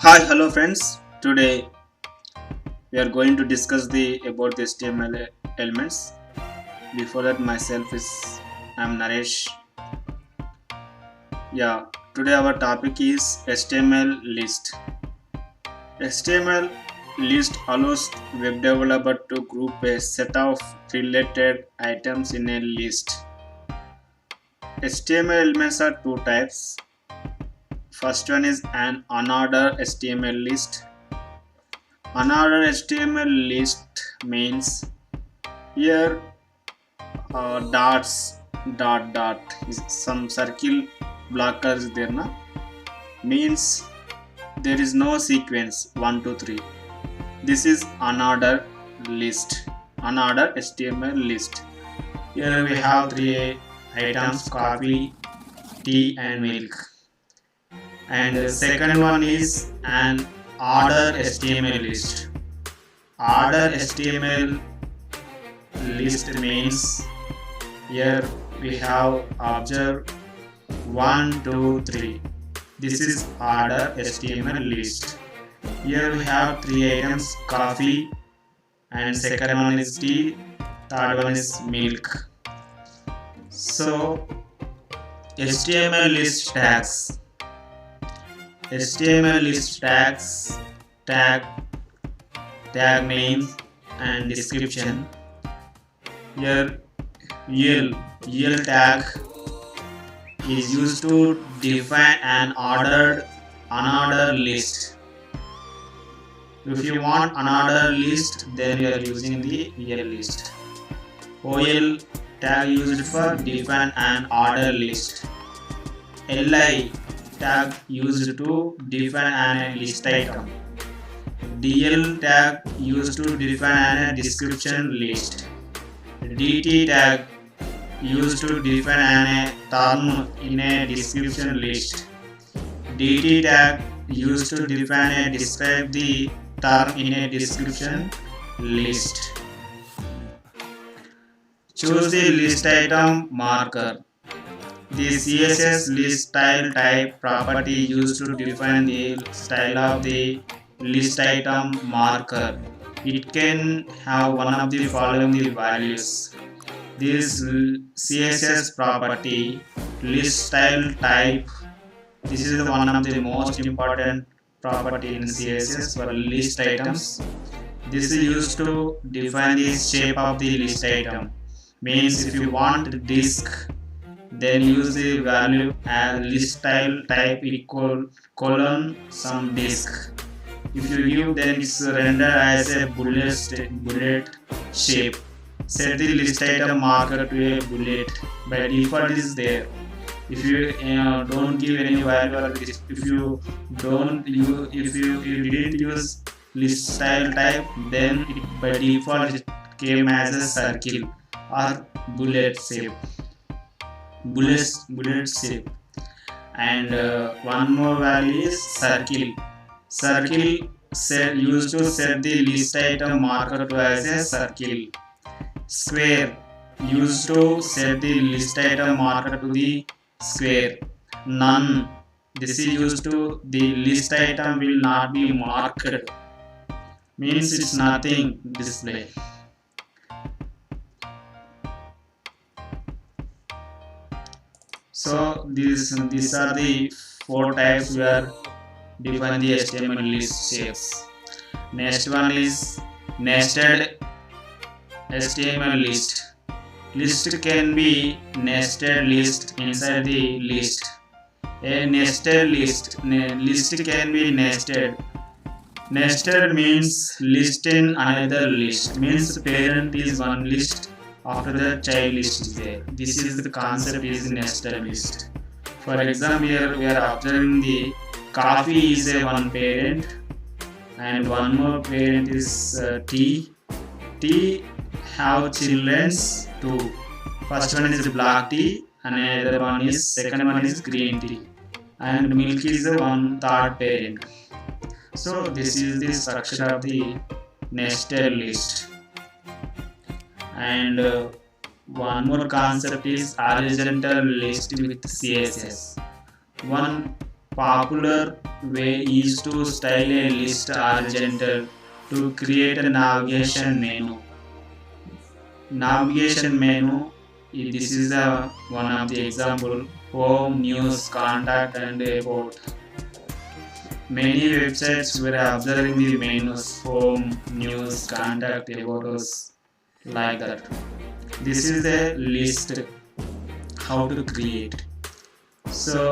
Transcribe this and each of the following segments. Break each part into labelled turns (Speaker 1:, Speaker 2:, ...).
Speaker 1: Hi, hello friends. Today we are going to discuss the about the HTML elements. Before that, myself is I'm Naresh. Yeah, today our topic is HTML list. HTML list allows web developer to group a set of related items in a list. HTML elements are two types. First one is an unordered HTML list. Unordered HTML list means here dots dot is some circle blockers there na means there is no sequence 1 2 3. This is unordered HTML list. Here we have three items: coffee, tea and milk. And the second one is an ordered HTML list. Ordered HTML list means here we have observe 1 2 3. This is order HTML list. Here we have three items: coffee, and second one is tea, third one is milk. So HTML list tags. HTML list tags tag name and description. Here EL tag is used to define an unordered list. If you want unordered list, then you are using the EL list. OL tag used for define an ordered list. LI tag used to define an list item. DL tag used to define a description list. DT tag used to define a term in a description list. DT tag used to define and describe the term in a description list. Choose the list item marker. The CSS list style type property used to define the style of the list item marker. It can have one of the following the values. This CSS property list style type. This is one of the most important property in CSS for list items. This is used to define the shape of the list item. Means if you want disk, then use the value as list style type equal colon some disk. If you give, then it's rendered as a bullet shape. Set the list item marker to a bullet. By default is there. If you don't give any value, or if you didn't use list style type, then by default it came as a circle or bullet shape. Bullet shape. And one more value is circle. Circle used to set the list item marker to as a circle. Square used to set the list item marker to the square. None. This is used to the list item will not be marked. Means it's nothing display. So these are the four types we are define the HTML list shapes. Next one is nested HTML list. List can be nested list inside the list. A nested list can be nested. Nested means list in another list. Means parent is one list, after the child list is there. This is the concept is nested list. For example, here we are observing the coffee is a one parent, and one more parent is tea. Tea have children's two. First one is black tea, and another one is second one is green tea, and milk is the one third parent. So this is the structure of the nested list. And one more concept is horizontal list with CSS. One popular way is to style a list horizontal to create a navigation menu. This is the one of the example: home, news, contact, and about. Many websites were observing the menus: home, news, contact, about us, like that. This is the list how to create. So,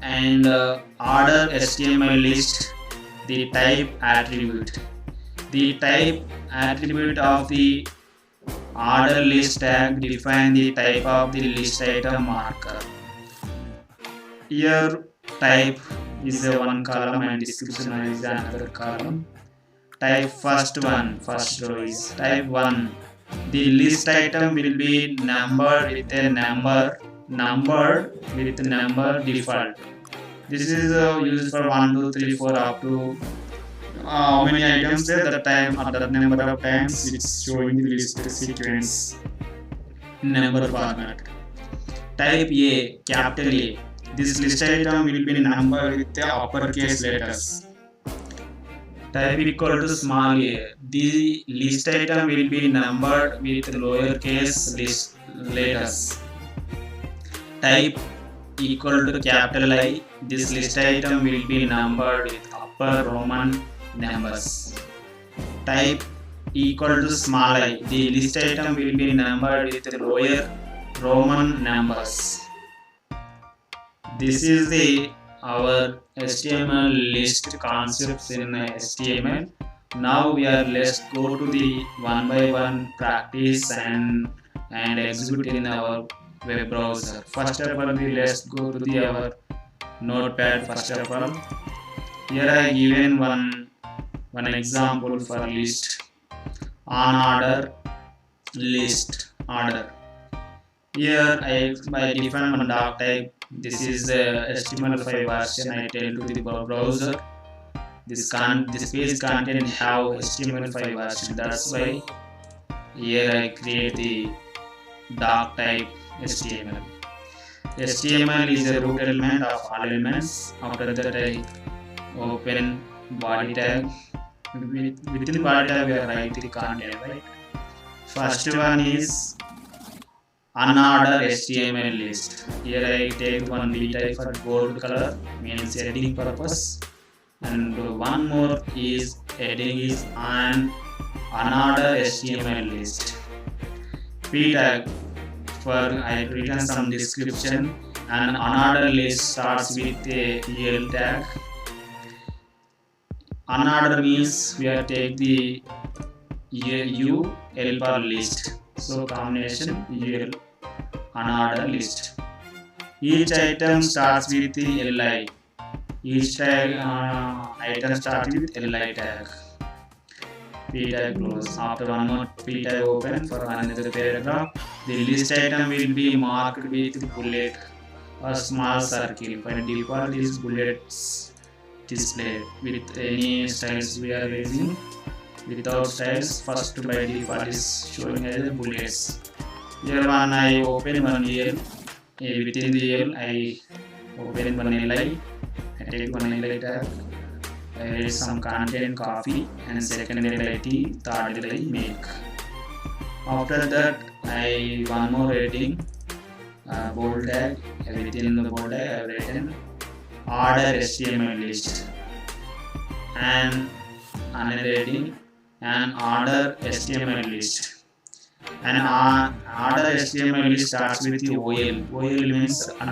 Speaker 1: and order HTML list, the type attribute. The type attribute of the order list tag define the type of the list item marker. Here type is the one column and description is the another column. Type first row is type 1. The list item will be numbered with a number default. This is used for 1, 2, 3, 4 up to how many items there, the time or the number of times it's showing the list sequence number format. Type A, capital A. This list item will be numbered with the uppercase letters. Type equal to small a. The list item will be numbered with lowercase letters. Type equal to capital I. This list item will be numbered with upper Roman numbers. Type equal to small I. The list item will be numbered with lower Roman numbers. This is our HTML list concepts in HTML. Now let's go to the one by one practice and execute in our web browser. First of all, let's go to our notepad. First of all, here I given one example for list. On order, list order. Here I define one doc type. This is HTML5 version. I tell to the browser this page content have HTML5 version. That's why here I create the doc type HTML. HTML is a root element of all elements. After that I open body tag. Within body tag we write the content, right? First one is unordered HTML list. Here I take one B type for gold color, means heading purpose, and one more is heading is an unordered HTML list. P tag for I written some description, and unordered list starts with a EL tag. Unordered means we are take the UL per list. So combination UL unordered list. Each item starts with the LI. Each item starts with LI tag. P tag close. After one more P tag open for another paragraph. The list item will be marked with bullet or small circle. By default, these bullets displayed. With any styles we are using. Without styles, first by default is showing as bullets. Here one I open one EL. Within the EL I open one LI. I take one LI tag. I write some content copy and second LIT, third LI make. After that I one more heading bold tag. Within the bold tag I have written order HTML list and another heading and order HTML list. And order HTML list starts with the OL. OL means an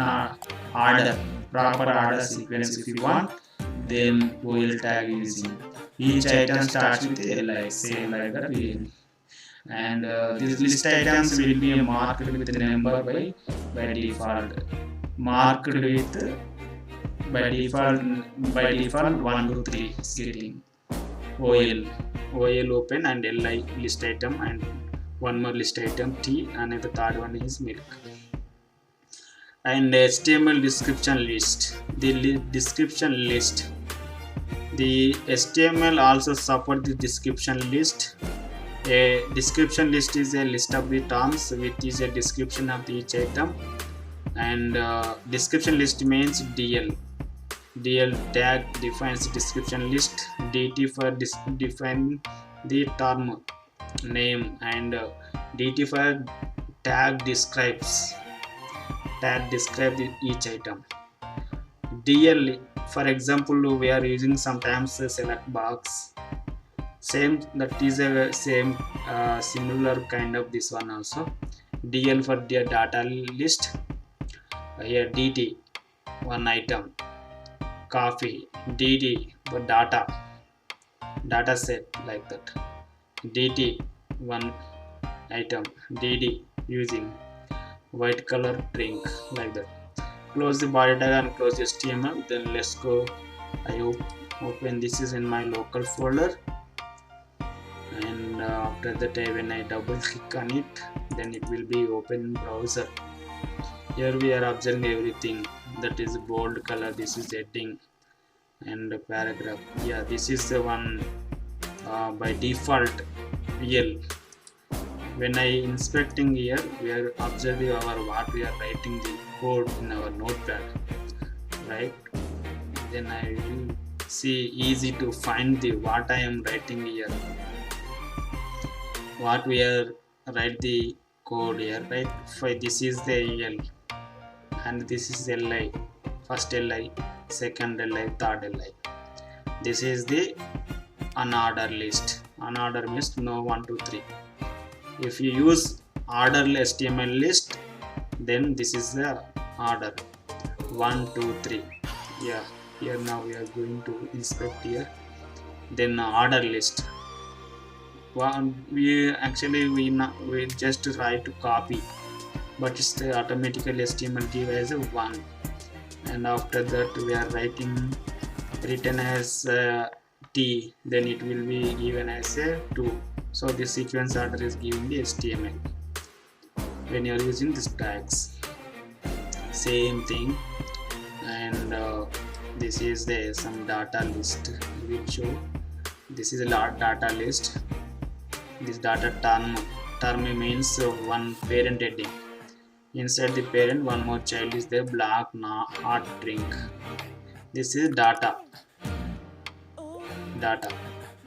Speaker 1: order, proper order sequence. If you want, then OL tag using. Each item starts with LI, same like that. And these list items will be marked with the number by default. Marked with by default 1 to 3 is getting OL open and LI list item and one more list item T, and the third one is milk. And HTML description list. The description list. The HTML also supports the description list. A description list is a list of the terms which is a description of each item, and description list means DL. DL tag defines description list. DT for define the term name, and DT for tag describe each item. DL, for example, we are using sometimes a select box. Same, that is a same similar kind of this one also. DL for the data list. Here DT one item. Coffee. DD for data set, like that. DT one item. DD using white color drink, like that. Close the body tag and close HTML. Then let's go. I open this is in my local folder, and after that when I double click on it, then it will be open in browser. Here we are observing everything, that is bold color, this is heading and paragraph. Yeah, this is the one by default EL. When I inspecting here, we are observing our what we are writing the code in our notepad, right? Then I will see easy to find the what I am writing here, what we are write the code here, right? For this is the EL, and this is LI, first LI, second LI, third LI. This is the unordered list. Unordered means no 1 2 3. If you use order HTML list, then this is the order 1 2 3. Yeah, here now we are going to inspect here. Then order list. We just try to copy, but it's the automatically HTML give as a 1, and after that we are written as T, then it will be given as a 2. So the sequence order is given the HTML when you are using these tags. Same thing, and this is the some data list. We will show this is a data list. This data term means one parent heading. Inside the parent, one more child is there, black hot drink. This is data.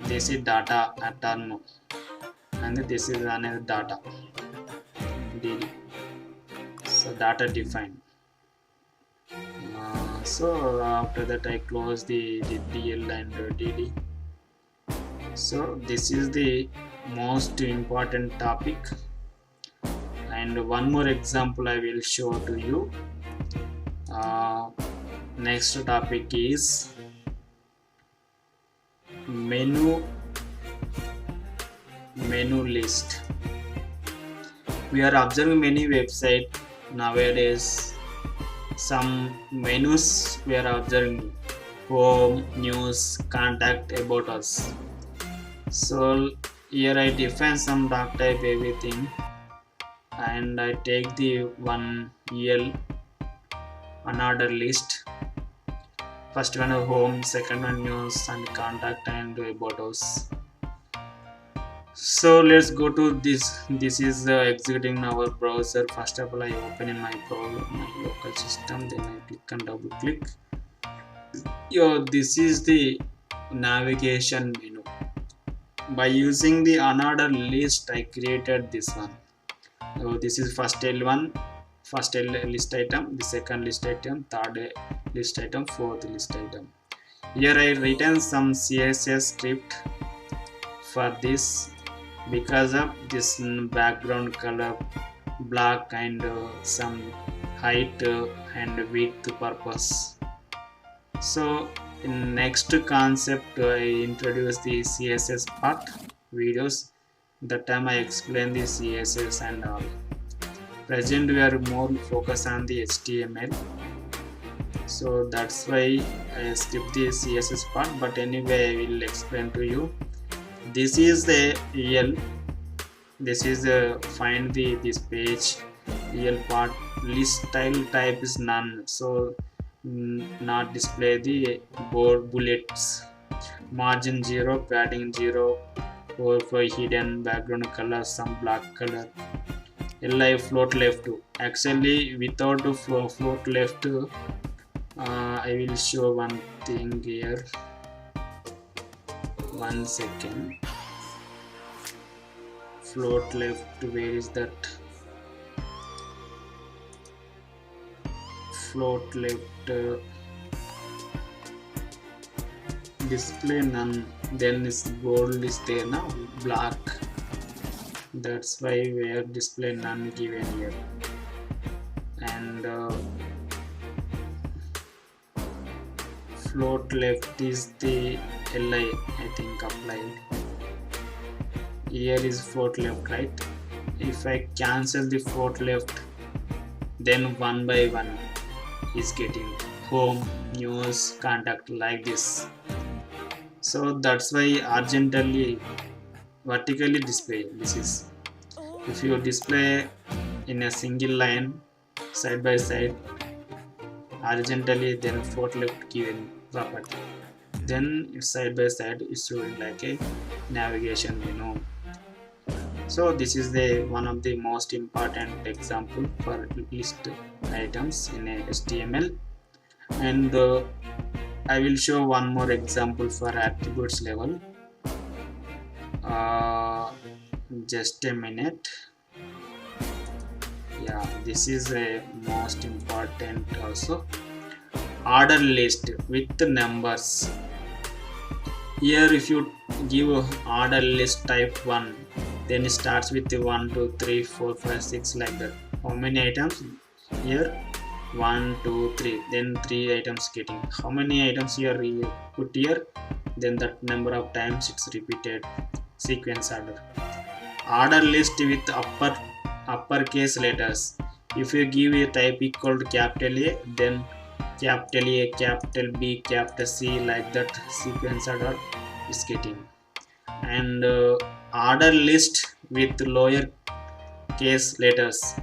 Speaker 1: This is data term, and this is another data DD. So data defined. So after that I close the DL and DD. So this is the most important topic, and one more example I will show to you. Next topic is menu list. We are observing many websites nowadays. Some menus we are observing: home, news, contact, about us. So here I define some doc type everything, and I take the one EL unordered list. First one home, second one news and contact and about us. So let's go to this. This is executing our browser. First of all, I open in my local system, then I click and double click. This is the navigation menu. By using the unordered list, I created this one. So this is first L1, first list item, the second list item, third list item, fourth list item. Here I written some CSS script for this, because of this background color black and some height and width purpose. So in next concept I introduce the CSS part videos. That time I explain the CSS and all. Present we are more focused on the HTML, so that's why I skip the CSS part, but anyway I will explain to you. This is the EL. This is find this page EL part. List style type is none, so not display the board bullets. Margin 0, padding 0, for hidden background color some black color. LI float left. Actually without float left I will show one thing here. 1 second. Float left, where is that? Float left, display none, then is gold is there now, black, that's why we are display none given here. And float left is the li, I think applied. Here is float left, right? If I cancel the float left, then one by one is getting home, news, contact, like this. So that's why horizontally, vertically display. This is, if you display in a single line side by side horizontally, then float left given property, then it's side by side is showing like a navigation menu. So this is the one of the most important example for list items in a HTML. And I will show one more example for attributes level. Just a minute. Yeah, this is a most important also. Order list with numbers. Here if you give order list type 1, then it starts with the 1 2 3 4 5 6 like that. How many items? Here 1 2 3, then 3 items getting. How many items here you put here, then that number of times it's repeated. Sequence order. Order list with uppercase letters. If you give a type equal to capital A, then capital A, capital B, capital C, like that sequence order is getting. And order list with lower case letters.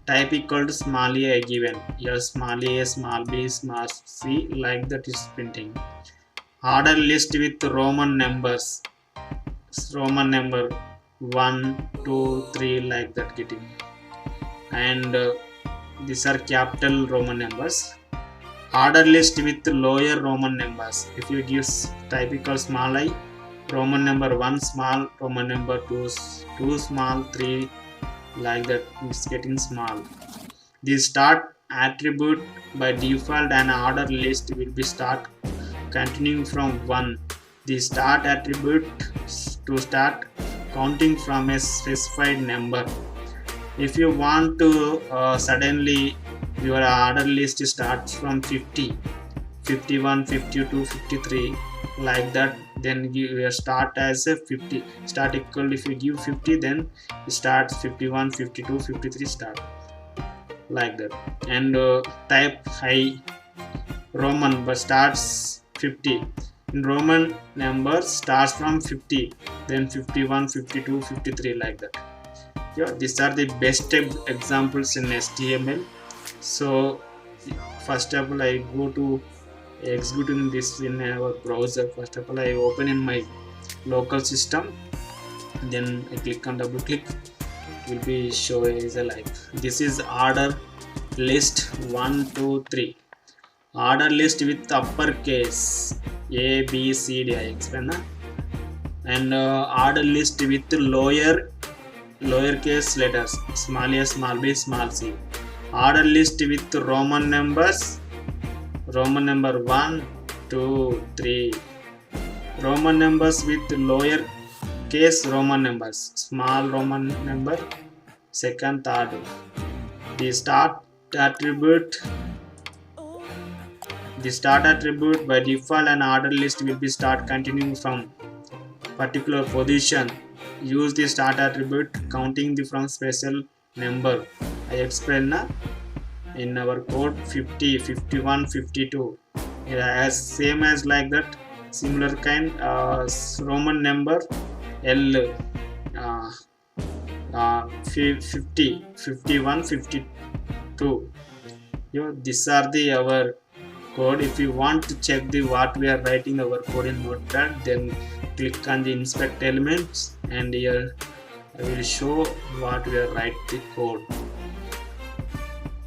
Speaker 1: Type equal to small a given. Here small a, small b, small c, like that is printing. Order list with Roman numbers. Roman number 1 2 3, like that getting. And these are capital Roman numbers. Order list with lower Roman numbers. If you give type equal small I, Roman number 1 small, Roman number 2 small, 3, like that it's getting small. The start attribute by default and order list will be start continuing from 1. The start attribute to start counting from a specified number. If you want to suddenly your order list starts from 50, 51, 52, 53, like that, then you start as a 50. Start equal, if you give 50, then it starts 51, 52, 53 start, like that. And type high Roman but starts 50. In Roman number starts from 50, then 51, 52, 53, like that. Yeah, these are the best examples in HTML. So first of all, I go to executing this in our browser. First of all, I open in my local system, then I click on double click, it will be show as a like. This is order list 1 2 3. Order list with uppercase A B C D, I explain that. And order list with lowercase letters, small a, small b, small c. Order list with Roman numbers, Roman number 1 2 3. Roman numbers with lower case Roman numbers, small Roman number, second, third. The start attribute by default and order list will be start continuing from particular position. Use the start attribute counting the from special number. I explain in our code 50, 51, 52. As same as like that, similar kind Roman number L 50, 51, 52. These are the our code. If you want to check the what we are writing our code in Notepad, then click on the inspect elements, and here I will show what we are write the code.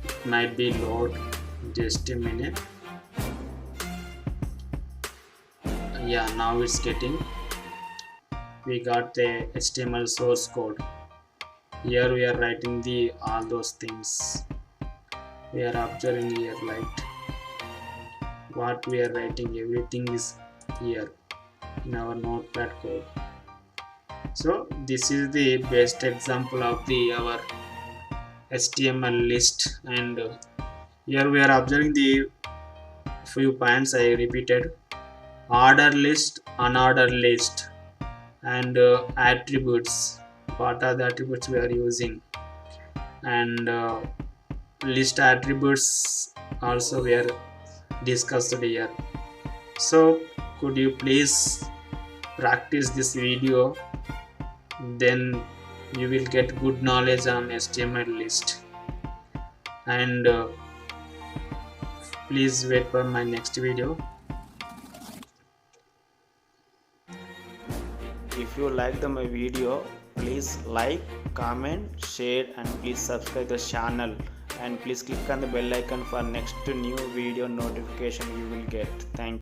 Speaker 1: It might be load, just a minute. Yeah, now it's getting. We got the HTML source code. Here we are writing the all those things. We are observing here, like what we are writing, everything is here in our notepad code. So this is the best example of the our HTML list, and here we are observing the few points I repeated: order list, unordered list, and attributes. What are the attributes we are using? And list attributes also we are discussed here. So could you please practice this video, then you will get good knowledge on HTML list. And please wait for my next video.
Speaker 2: If you like my video, please like, comment, share, and please subscribe the channel, and please click on the bell icon for next new video notification you will get. Thank you.